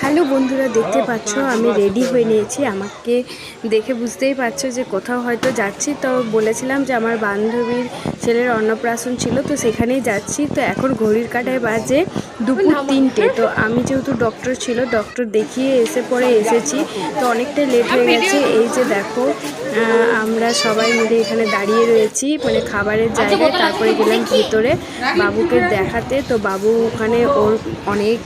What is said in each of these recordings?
Hello বন্ধুরা, দেখতে পাচ্ছ আমি রেডি হয়ে নিয়েছি। আমাকে দেখে বুঝতেই পারছো যে কোথাও হয়তো যাচ্ছি। তো বলেছিলাম যে আমার বান্ধবীর ছেলের অন্নপ্রাশন ছিল, তো সেখানেই যাচ্ছি। তো এখন ঘড়ির কাঁটায় বাজে দুপুর 3টে। তো আমি যেহেতু ডক্টর ছিল, ডক্টর দেখিয়ে পরে এসেছি, তো অনেকটাই লেট হয়ে গেছে। এই যে দেখো আমরা সবাই মিলে এখানে দাঁড়িয়ে রয়েছি, মানে খাবারের জায়গায়। তারপরে গেলাম ভিতরে বাবুকে দেখাতে। তো বাবু ওখানে ওর অনেক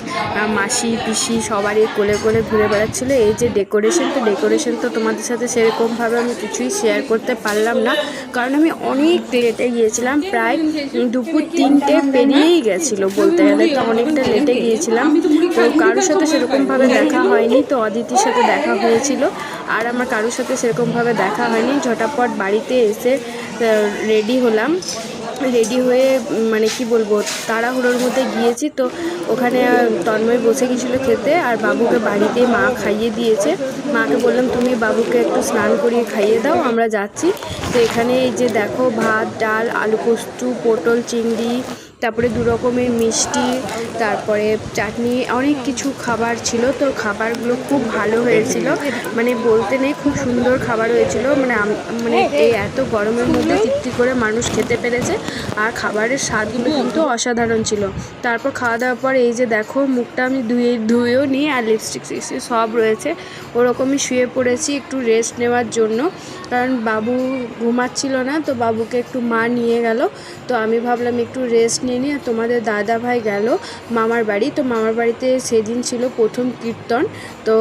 মাসি পিসি সবারই কোলে কোলে ঘুরে বেড়াচ্ছিলো। এই যে ডেকোরেশন তো তোমাদের সাথে সেরকমভাবে আমি কিছুই শেয়ার করতে পারলাম না, কারণ আমি অনেক লেটে গিয়েছিলাম। প্রায় দুপুর 3টে পেরিয়েই গেছিলো বলতে গেলে, তো অনেকটা লেটে গিয়েছিলাম। তো কারোর সাথে সেরকমভাবে দেখা হয়নি। তো অদিতির সাথে দেখা হয়েছিল, আর আমার কারোর সাথে সেরকমভাবে দেখা হয়নি। ঝটাপট বাড়িতে এসে রেডি হলাম। রেডি হয়ে মানে কি বলবো, তাড়াহুড়োর মধ্যে গিয়েছি। তো ওখানে তন্ময় বসে গিয়েছিলো খেতে, আর বাবুকে বাড়িতে মা খাইয়ে দিয়েছে। মাকে বললাম তুমি বাবুকে একটু স্নান করিয়ে খাইয়ে দাও, আমরা যাচ্ছি। তো এখানে এই যে দেখো ভাত, ডাল, আলু পোস্ত, পটল চিংড়ি, তারপরে 2 রকমের মিষ্টি, তারপরে চাটনি, অনেক কিছু খাবার ছিল। তো খাবারগুলো খুব ভালো হয়েছিল, মানে বলতে নেই, খুব সুন্দর খাবার হয়েছিল। মানে এই এত গরমের মধ্যে তৃপ্তি করে মানুষ খেতে পেরেছে, আর খাবারের স্বাদগুলো কিন্তু অসাধারণ ছিল। তারপর খাওয়া দাওয়ার পর এই যে দেখো মুখটা আমি ধুয়েও নিই, আর লিপস্টিক সব রয়েছে। ওরকমই শুয়ে পড়েছি একটু রেস্ট নেওয়ার জন্য, কারণ বাবু ঘুমাচ্ছিল না। তো বাবুকে একটু মা নিয়ে গেল, তো আমি ভাবলাম একটু রেস্ট নিয়ে নিই। আর তোমাদের দাদা ভাই গেল মামার বাড়ি। তো মামার বাড়িতে সেদিন ছিল প্রথম কীর্তন, তো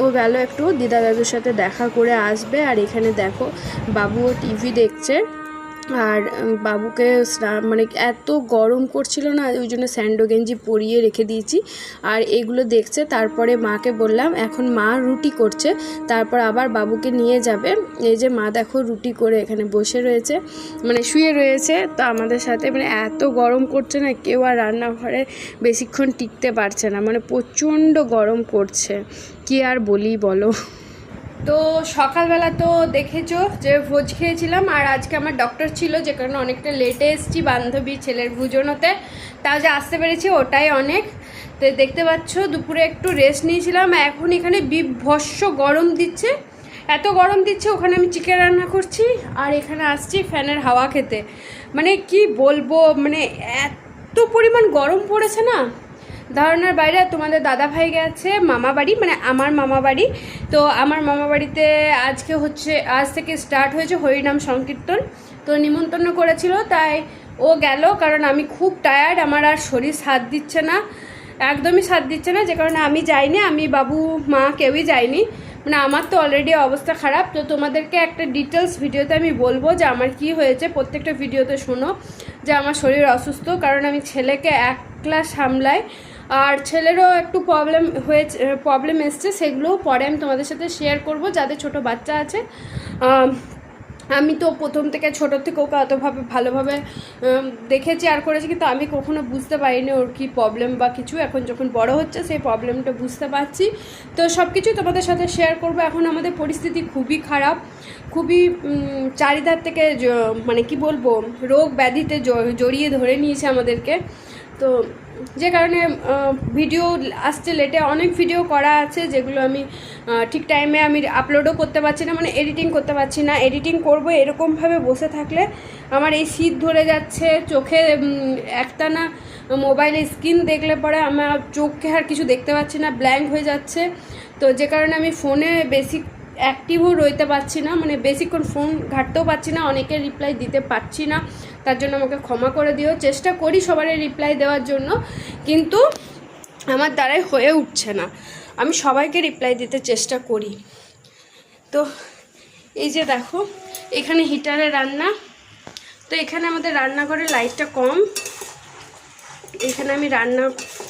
ও গেল একটু দিদা দাদুর সাথে দেখা করে আসবে। আর এখানে দেখো বাবুও টিভি দেখছে, আর বাবুকে মানে এত গরম করছিল না, ওই জন্য স্যান্ডো গেঞ্জি পরিয়ে রেখে দিয়েছি, আর এগুলো দেখছে। তারপরে মাকে বললাম, এখন মা রুটি করছে, তারপর আবার বাবুকে নিয়ে যাবে। এই যে মা দেখো রুটি করে এখানে বসে রয়েছে, মানে শুয়ে রয়েছে। তো আমাদের সাথে মানে এত গরম করছে না, কেউ আর রান্নাঘরে বেশিক্ষণ টিকতে পারছে না, মানে প্রচণ্ড গরম করছে, কি আর বলি বলো। তো সকালবেলা তো দেখেছো যে ভোজ খেয়েছিলাম, আর আজকে আমার ডক্টর ছিল, যে কারণে অনেকটা লেটে এসেছি বান্ধবী ছেলের ভোজন হতে। তাও যে আসতে পেরেছি ওটাই অনেক। তো দেখতে পাচ্ছ দুপুরে একটু রেস্ট নিয়েছিলাম, এখন এখানে বিভৎস গরম দিচ্ছে, এত গরম দিচ্ছে। ওখানে আমি চিকেন রান্না করছি, আর এখানে আসছি ফ্যানের হাওয়া খেতে। মানে কি বলবো, মানে এত পরিমাণ গরম পড়েছে না ধারণার বাইরে। তোমাদের দাদা ভাই গেছে মামা বাড়ি, মানে আমার মামা বাড়ি। তো আমার মামা বাড়িতে আজকে হচ্ছে, আজ থেকে স্টার্ট হয়েছে হরিনাম সংকীর্তন। তো নিমন্ত্রণ করেছিল, তাই ও গেল, কারণ আমি খুব টায়ার্ড, আমার আর শরীর সাথ দিচ্ছে না, একদমই সাথ দিচ্ছে না, যে কারণে আমি যাইনি। আমি বাবু মা কেউই যাইনি, মানে আমার তো অলরেডি অবস্থা খারাপ। তো তোমাদেরকে একটা ডিটেলস ভিডিওতে আমি বলবো যে আমার কি হয়েছে, প্রত্যেকটা ভিডিওতে শোনো যে আমার শরীর অসুস্থ, কারণ আমি ছেলেকে একলা সামলাই, আর ছেলেরও একটু প্রবলেম এসছে, সেগুলোও পরে আমি তোমাদের সাথে শেয়ার করব। যাদের ছোট বাচ্চা আছে, আমি তো প্রথম থেকে ছোটোর থেকে ওকে ভালোভাবে দেখেছি আর করেছি, কিন্তু আমি কখনো বুঝতে পারিনি ওর কী প্রবলেম বা কিছু। এখন যখন বড় হচ্ছে সেই প্রবলেমটা বুঝতে পারছি, তো সব কিছুই তোমাদের সাথে শেয়ার করব। এখন আমাদের পরিস্থিতি খুবই খারাপ, খুবই চারিধার থেকে মানে কি বলবো, রোগ ব্যাধিতে জড়িয়ে ধরে নিয়েছে আমাদেরকে। তো যে কারণে ভিডিও আসছে লেটে, অনেক ভিডিও করা আছে যেগুলো আমি ঠিক টাইমে আমি আপলোডও করতে পারছি না, মানে এডিটিং করতে পারছি না। এডিটিং করব এরকমভাবে বসে থাকলে আমার এই শীত ধরে যাচ্ছে, চোখে একটানা মোবাইলে স্ক্রিন দেখলে পরে আমার চোখে আর কিছু দেখতে পাচ্ছি না, ব্ল্যাঙ্ক হয়ে যাচ্ছে। তো যে কারণে আমি ফোনে বেশি অ্যাক্টিভও রইতে পারছি না, মানে বেশিক্ষণ ফোন ঘাঁটতেও পারছি না, অনেকের রিপ্লাই দিতে পারছি না, তার জন্য আমাকে ক্ষমা করে দিও। চেষ্টা করি সবারই রিপ্লাই দেওয়ার জন্য, কিন্তু আমার দ্বারাই হয়ে উঠছে না। আমি সবাইকে রিপ্লাই দিতে চেষ্টা করি। তো এই যে দেখো এখানে হিটারে রান্না, তো এখানে আমাদের রান্নাঘরে লাইটটা কম, এখানে আমি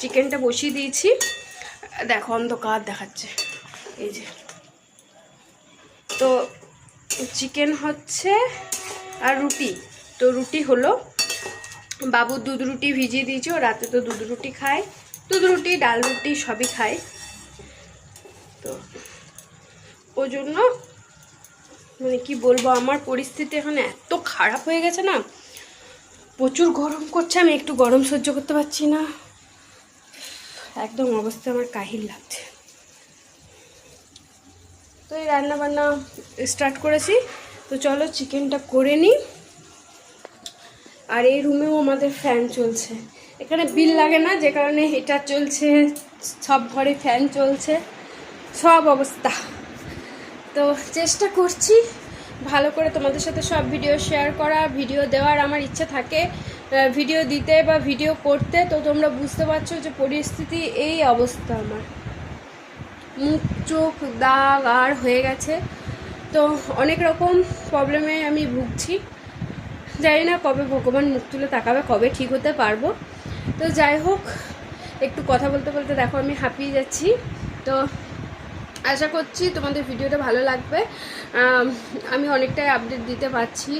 চিকেনটা বসিয়ে দিয়েছি। দেখো অন্ধকার দেখাচ্ছে, এই যে। তো চিকেন হচ্ছে আর রুটি, তো রুটি হলো, বাবু দুধ রুটি ভিজিয়ে দিয়েছি, ও রাতে তো দুধ রুটি খায়, দুধ রুটি ডাল রুটি সবই খায়। তো ওই জন্য মানে কি বলবো, আমার পরিস্থিতি এখন এত খারাপ হয়ে গেছে না, প্রচুর গরম করছে, আমি একটু গরম সহ্য করতে পারছি না, একদম অবস্থা আমার কাহিল লাগছে। এই রান্না বান্না স্টার্ট করেছি, তো চলো চিকেনটা করে নিই। আর এই রুমেও আমাদের ফ্যান চলছে, এখানে বিল লাগে না যে কারণে হিটার চলছে, সব ঘরে ফ্যান চলছে, সব অবস্থা। তো চেষ্টা করছি ভালো করে তোমাদের সাথে সব ভিডিও শেয়ার করা, ভিডিও দেওয়ার আমার ইচ্ছা থাকে, ভিডিও দিতে বা ভিডিও করতে। তো তোমরা বুঝতে পারছো যে পরিস্থিতি এই অবস্থা, আমার মুখ চোখ দাগ আর হয়ে গেছে, তো অনেক রকম প্রবলেমে আমি ভুগছি। জানি না কবে ভগবান মুখ তুলে তাকাবে, কবে ঠিক হতে পারবো। তো যাই হোক, একটু কথা বলতে বলতে দেখো আমি হাঁপিয়ে যাচ্ছি। তো আশা করছি তোমাদের ভিডিওটা ভালো লাগবে। আমি অনেকটাই আপডেট দিতে পারছি।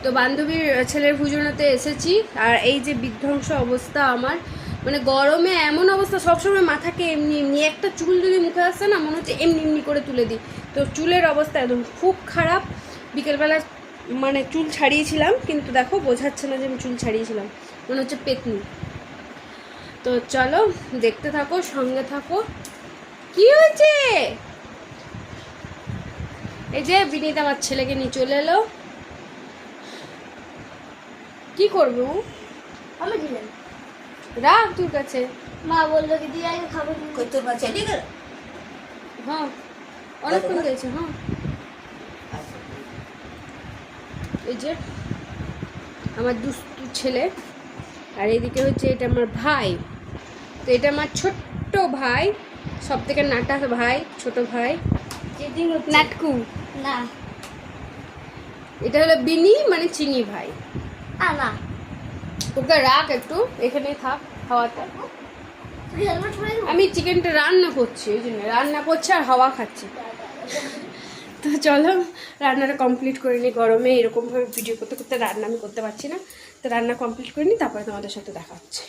তো বান্ধবীর ছেলের পুজোতে এসেছি, আর এই যে বিধ্বংস অবস্থা আমার, মানে গরমে এমন অবস্থা, সবসময় মাথাকে এমনি এমনি একটা চুল যদি মুখে আসছে না, মনে হচ্ছে এমনি এমনি করে তুলে দিই। তো চুলের অবস্থা একদম খুব খারাপ। বিকেলবেলা মানে চুল ছাড়িয়েছিলাম, কিন্তু দেখো বোঝাচ্ছে না যে আমি চুল ছাড়িয়েছিলাম, মনে হচ্ছে পেতনি। তো চলো দেখতে থাকো, সঙ্গে থাকো। কি হয়েছে? এই যে বিনীত আমার ছেলেকে নিয়ে চলে এলো। কি করবো? আমি দিলেন রাখ তোর কাছে। মা বললো কি দিয়ে আগে খাবো, তোর মা চলে গেল। হ্যাঁ অনেকক্ষণ গেছে। হ্যাঁ এই যে আমার দুষ্টু ছেলে, আর এইদিকে হচ্ছে এটা আমার ভাই। তো এটা আমার ছোট্ট ভাই, সব থেকে নাটা ভাই, ছোট ভাই নাটকু। না এটা হলো বিনি, মানে চিনি ভাই। না ওকে রাখ একটু, এখানেই থাক হাওয়াতে। হেলমেট পরে আমি চিকেনটা রান্না করছি, ওই জন্য রান্না করছি আর হাওয়া খাচ্ছি। তো চলো রান্নাটা কমপ্লিট করে নিই। গরমে এরকমভাবে ভিডিও করতে করতে রান্না আমি করতে পারছি না, তো রান্না কমপ্লিট করে নিই, তারপরে তোমাদের সাথে দেখা হচ্ছে।